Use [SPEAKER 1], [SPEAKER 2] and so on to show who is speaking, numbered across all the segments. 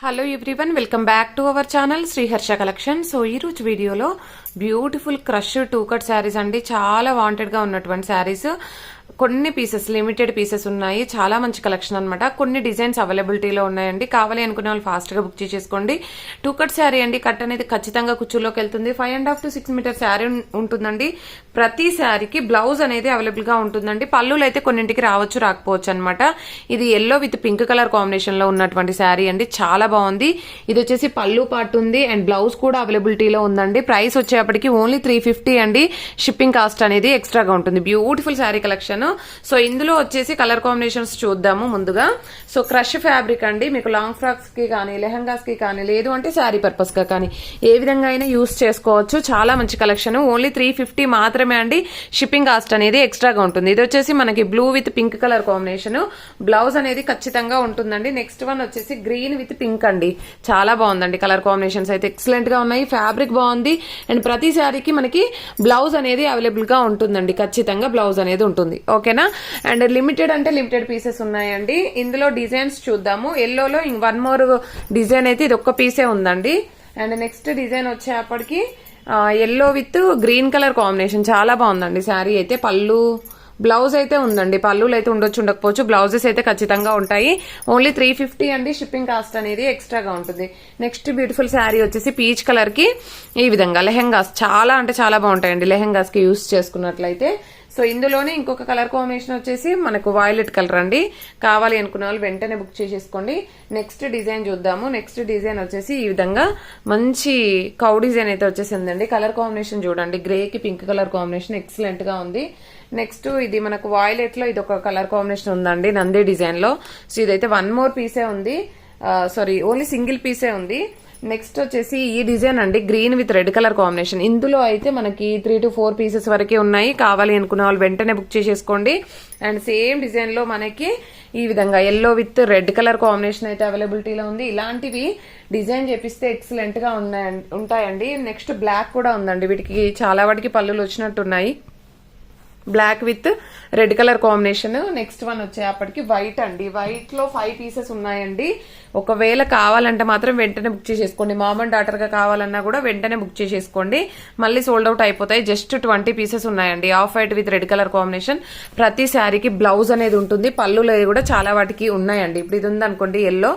[SPEAKER 1] Hello everyone, welcome back to our channel Shri Harsha collection. So ఈ రోజు వీడియోలో beautiful crush two cut saris అండి. చాలా వాంటెడ్ గా ఉన్నటువంటి శారీస్, కొన్ని పీసెస్, లిమిటెడ్ పీసెస్ ఉన్నాయి. చాలా మంచి కలెక్షన్ అనమాట. కొన్ని డిజైన్స్ అవైలబిలిటీలో ఉన్నాయండి. కావాలి అనుకునే వాళ్ళు ఫాస్ట్ గా బుక్ చేసేసుకోండి. టూ కట్ శారీ అండి. కట్ అనేది ఖచ్చితంగా కుచ్చులోకి వెళ్తుంది. 5.5 to 6 మీటర్ శారీ ఉంటుందండి. ప్రతి శారీకి బ్లౌజ్ అనేది అవైలబుల్ గా ఉంటుందండి. పళ్ళులు అయితే కొన్నింటికి రావచ్చు, రాకపోవచ్చు అనమాట. ఇది yellow with pink colour combination లో ఉన్నటువంటి శారీ అండి. చాలా బాగుంది. ఇది వచ్చేసి పళ్ళు పార్ట్ ఉంది అండ్ బ్లౌజ్ కూడా అవైలబిలిటీలో ఉందండి. ప్రైస్ వచ్చేప్పటికి ఓన్లీ 350 అండి. షిప్పింగ్ కాస్ట్ అనేది ఎక్స్ట్రాగా ఉంటుంది. Beautiful sari collection. సో ఇందులో వచ్చేసి కలర్ కాంబినేషన్స్ చూద్దాము ముందుగా. సో క్రష్ ఫ్యాబ్రిక్ అండి. మీకు లాంగ్ ఫ్రాక్స్ కి కానీ, లెహంగాస్ కి కానీ, లేదు అంటే శారీ పర్పస్ గా కానీ ఏ విధంగా అయినా యూస్ చేసుకోవచ్చు. చాలా మంచి కలెక్షన్. ఓన్లీ 350 మాత్రమే అండి. షిప్పింగ్ కాస్ట్ అనేది ఎక్స్ట్రాగా ఉంటుంది. ఇది వచ్చేసి మనకి blue with pink colour combination. Blouse అనేది ఖచ్చితంగా ఉంటుందండి. నెక్స్ట్ వన్ వచ్చేసి గ్రీన్ విత్ పింక్ అండి. చాలా బాగుందండి. కలర్ కాంబినేషన్స్ అయితే ఎక్సలెంట్ గా ఉన్నాయి. ఫ్యాబ్రిక్ బాగుంది అండ్ ప్రతి శారీకి మనకి బ్లౌజ్ అనేది అవైలబుల్ గా ఉంటుందండి. ఖచ్చితంగా బ్లౌజ్ అనేది ఉంటుంది. ఓకేనా. అండ్ లిమిటెడ్ అంటే లిమిటెడ్ పీసెస్ ఉన్నాయండి. ఇందులో డిజైన్స్ చూద్దాము. ఎల్లోలో వన్ మోర్ డిజైన్ అయితే ఇది ఒక్క పీసే ఉందండి. అండ్ నెక్స్ట్ డిజైన్ వచ్చేప్పటికి yellow with green colour combination. చాలా బాగుందండి శారీ అయితే. పళ్ళు బ్లౌజ్ అయితే ఉందండి. పళ్ళులు అయితే ఉండొచ్చు, ఉండకపోవచ్చు. బ్లౌజెస్ అయితే ఖచ్చితంగా ఉంటాయి. ఓన్లీ 350 అండి. షిప్పింగ్ కాస్ట్ అనేది ఎక్స్ట్రాగా ఉంటుంది. నెక్స్ట్ బ్యూటిఫుల్ శారీ వచ్చేసి పీచ్ కలర్ కి ఈ విధంగా లెహెంగాస్ చాలా అంటే చాలా బాగుంటాయండి. లెహెంగాస్ కి యూస్ చేసుకున్నట్లయితే. సో ఇందులోనే ఇంకొక కలర్ కాంబినేషన్ వచ్చేసి మనకు వైలెట్ కలర్ అండి. కావాలి అనుకున్న వాళ్ళు వెంటనే బుక్ చేసేసుకోండి. నెక్స్ట్ డిజైన్ చూద్దాము. నెక్స్ట్ డిజైన్ వచ్చేసి ఈ విధంగా మంచి కౌ డిజైన్ అయితే వచ్చేసిందండి. కలర్ కాంబినేషన్ చూడండి. గ్రే కి పింక్ కలర్ కాంబినేషన్ ఎక్సలెంట్ గా ఉంది. నెక్స్ట్ ఇది మనకు వాయిలెట్ లో ఇది ఒక కలర్ కాంబినేషన్ ఉందండి, నంది డిజైన్ లో. సో ఇదైతే వన్ మోర్ పీసే ఉంది. సారీ, ఓన్లీ సింగిల్ పీసే ఉంది. నెక్స్ట్ వచ్చేసి ఈ డిజైన్ అండి. Green with red colour combination. ఇందులో అయితే మనకి 3 to 4 పీసెస్ వరకే ఉన్నాయి. కావాలి అనుకున్న వాళ్ళు వెంటనే బుక్ చేసేసుకోండి. అండ్ సేమ్ డిజైన్ లో మనకి ఈ విధంగా yellow with red colour combination అయితే అవైలబిలిటీలో ఉంది. ఇలాంటివి డిజైన్ చేపిస్తే ఎక్సలెంట్ గా ఉంటాయండి. నెక్స్ట్ బ్లాక్ కూడా ఉందండి. వీటికి చాలా వాటికి పళ్ళులు వచ్చినట్టున్నాయి. Black with red colour combination. Next one వచ్చేప్పటికి వైట్ అండి. వైట్ లో 5 పీసెస్ ఉన్నాయండి. ఒకవేళ కావాలంటే మాత్రం వెంటనే బుక్ చేసేసుకోండి. మామ్ అండ్ డాటర్ గా కావాలన్నా కూడా వెంటనే బుక్ చేసేసుకోండి. మళ్ళీ సోల్డ్ అవుట్ అయిపోతాయి. జస్ట్ 20 పీసెస్ ఉన్నాయండి. Off white with red colour combination. ప్రతి శారీకి బ్లౌజ్ అనేది ఉంటుంది. పళ్ళులు కూడా చాలా వాటికి ఉన్నాయండి. ఇప్పుడు ఇది ఉంది అనుకోండి ఎల్లో.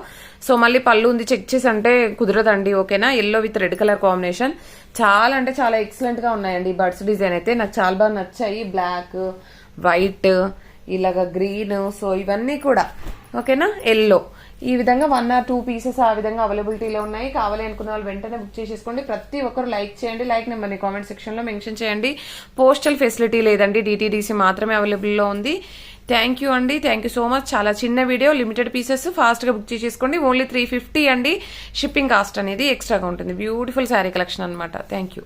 [SPEAKER 1] సో మళ్ళీ పళ్ళు ఉంది చెక్ చేసి అంటే కుదరదండి. ఓకేనా. Yellow with red colour combination చాలా అంటే చాలా ఎక్సలెంట్ గా ఉన్నాయండి. బర్డ్స్ డిజైన్ అయితే నాకు చాలా బాగా నచ్చాయి. బ్లాక్, వైట్, ఇలాగా గ్రీన్. సో ఇవన్నీ కూడా ఓకేనా. ఎల్లో ఈ విధంగా 1 or 2 పీసెస్ ఆ విధంగా అవైలబిలిటీలో ఉన్నాయి. కావాలి అనుకున్న వాళ్ళు వెంటనే బుక్ చేసేసుకోండి. ప్రతి ఒక్కరు లైక్ చేయండి. లైక్ నెంబర్ని కామెంట్ సెక్షన్ లో మెన్షన్ చేయండి. పోస్టల్ ఫెసిలిటీ లేదండి. DTDC మాత్రమే అవైలబుల్లో ఉంది. థ్యాంక్ యూ అండి. Thank you so much. చాలా చిన్న వీడియో, లిమిటెడ్ పీసెస్, ఫాస్ట్ గా బుక్ చేసేసుకోండి. ఓన్లీ 350 అండి. షిప్పింగ్ కాస్ట్ అనేది ఎక్స్ట్రాగా ఉంటుంది. బ్యూటిఫుల్ శారీ కలెక్షన్ అనమాట. Thank you.